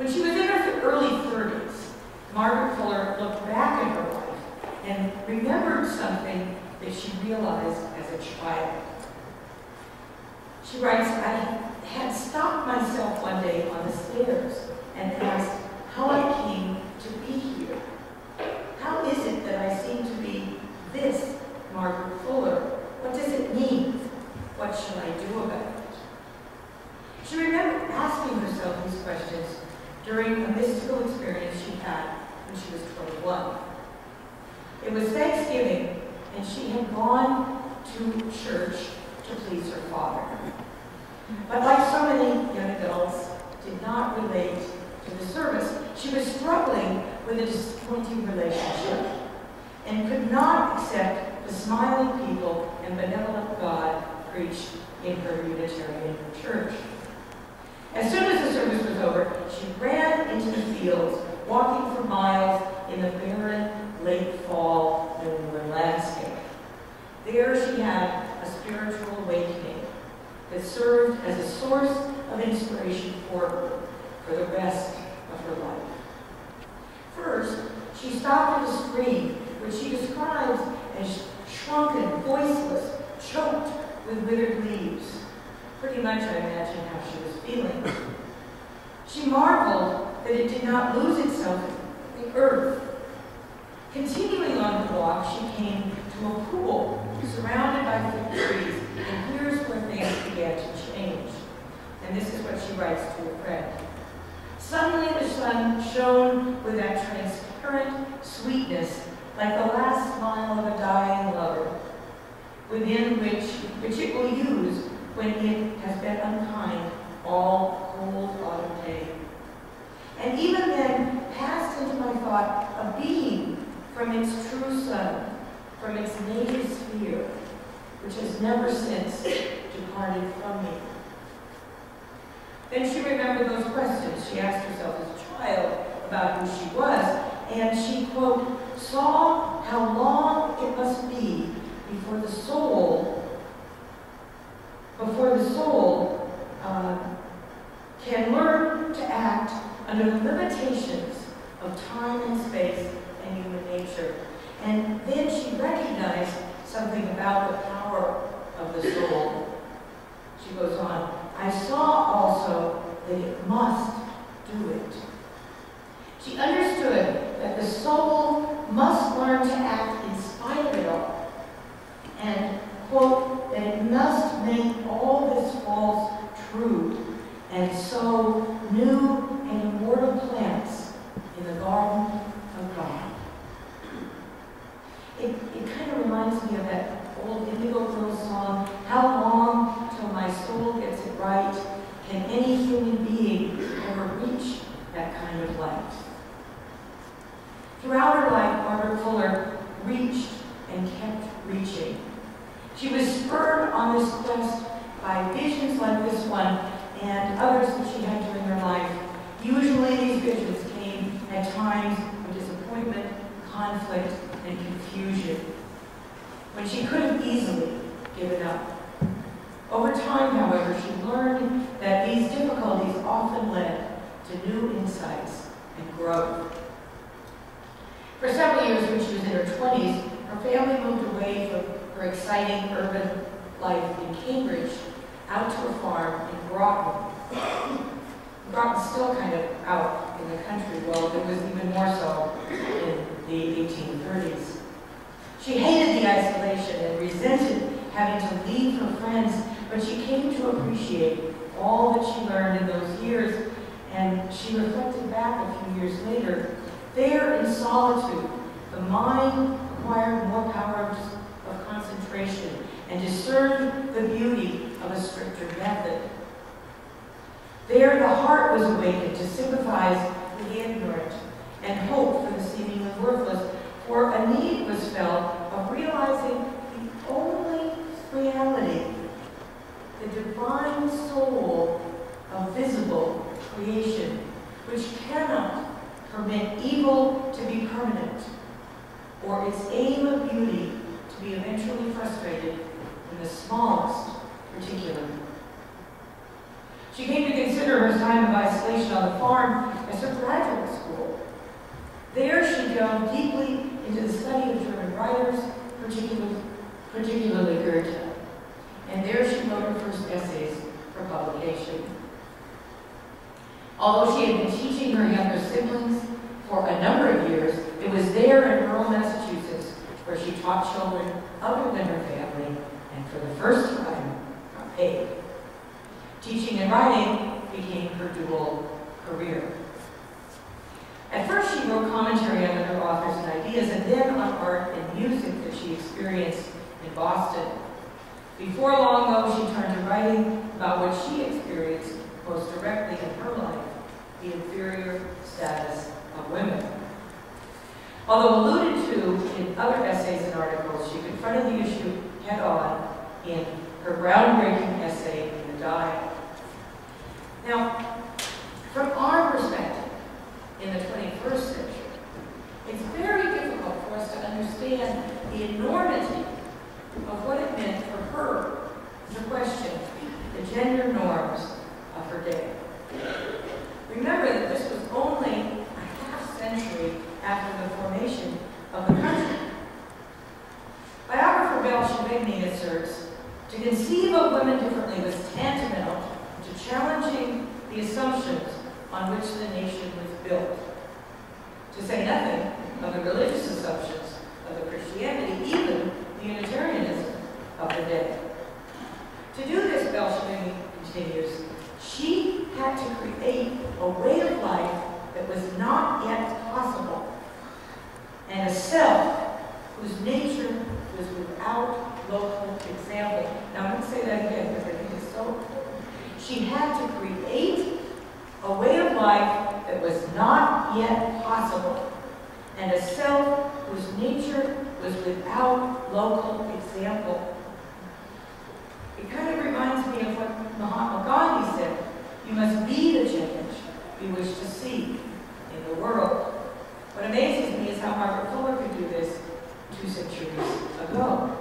When she was in her early 30s, Margaret Fuller looked back at her life and remembered something that she realized as a child. She writes, I had stopped myself one day on the stairs and asked how I came to be here. How is it that I seem to be this Margaret Fuller? What does it mean? What should I do about it? She remembered asking herself these questions during a mystical experience she had when she was 21. It was Thanksgiving, and she had gone to church to please her father. But like so many young adults, did not relate to the service. She was struggling with a disappointing relationship and could not accept the smiling people and benevolent God preached in her Unitarian church. As soon as the service was over, she ran into the fields, walking for miles in the barren, late fall New England landscape. There she had a spiritual awakening that served as a source of inspiration for her for the rest of her life. First, she stopped at a stream, which she describes as shrunken, voiceless, choked with withered leaves. Pretty much, I imagine, how she was feeling. She marveled that it did not lose itself in the earth. Continuing on the walk, she came to a pool surrounded by fig trees, and here's where things began to change. And this is what she writes to a friend. Suddenly the sun shone with that transparent sweetness, like the last smile of a dying lover, within which it will use when it has been unkind all cold autumn day. And even then passed into my thought a being from its true sun, from its native sphere, which has never since departed from me. Then she remembered those questions she asked herself as a child about who she was, and she, quote, saw how long it must be before the soul can learn to act under the limitations of time and space and human nature. And then she recognized something about the power of the soul. She goes on, I saw also that it must do it. She understood that the soul must learn to act in spite of it all. And, quote, that it must make all this false true and sow new and immortal plants in the garden of God. It kind of reminds me of that old Indigo Girls song, how long till my soul gets it right? Can any human being ever reach that kind of light? Throughout her life, Margaret Fuller reached and kept reaching. She was spurred on this quest by visions like this one and others that she had during her life. Usually these visions came at times of disappointment, conflict, and confusion, when she could have easily given up. Over time, however, she learned that these difficulties often led to new insights and growth. For several years when she was in her 20s, her family moved away from her exciting urban life in Cambridge out to a farm in Broughton. Broughton's still kind of out in the country, well, it was even more so in the 1830s. She hated the isolation and resented having to leave her friends, but she came to appreciate all that she learned in those years, and she reflected back a few years later. There in solitude, the mind acquired more powers of concentration and discerned the beauty of a stricter method. There the heart was awakened to sympathize with the ignorant and hope for the seemingly worthless, for a need was felt of realizing the only reality, the divine soul of visible creation, which cannot permit evil to be permanent, or its aim of beauty to be eventually frustrated in the smallest particular. She came to consider her time of isolation on the farm as her graduate school. There she delved deeply into the study of German writers, particularly Goethe. And there she wrote her first essays for publication. Although she had been teaching her younger siblings for a number of years, it was there in rural Massachusetts where she taught children other than her family, and for the first time, got paid. Teaching and writing became her dual career. At first, she wrote commentary on other authors and ideas, and then on art and music that she experienced in Boston. Before long, though, she turned to writing about what she experienced most directly in her life, the inferior status of women. Although alluded to in other essays and articles, she confronted the issue head-on in her groundbreaking essay, In the Diet. Now, from our perspective, in the 21st century, it's very difficult for us to understand the enormity of what it meant for her to question the gender norms of her day. Remember that this was only a half-century after the formation of the country. Biographer Bell Shavigny asserts, to conceive of women differently was tantamount to challenging the assumptions on which the nation was built. To say nothing of the religious assumptions of the Christianity, even the Unitarianism of the day. To do this, Bell Shavigny continues, she had to create a way of life that was not yet possible, and a self whose nature was without local example. Now I'm going to say that again because I think it's so important. She had to create a way of life that was not yet possible, and a self whose nature was without local example. It kind of reminds me of what Mahatma Gandhi said, you must be the change you wish to see in the world. What amazes me is how Margaret Fuller could do this 2 centuries ago.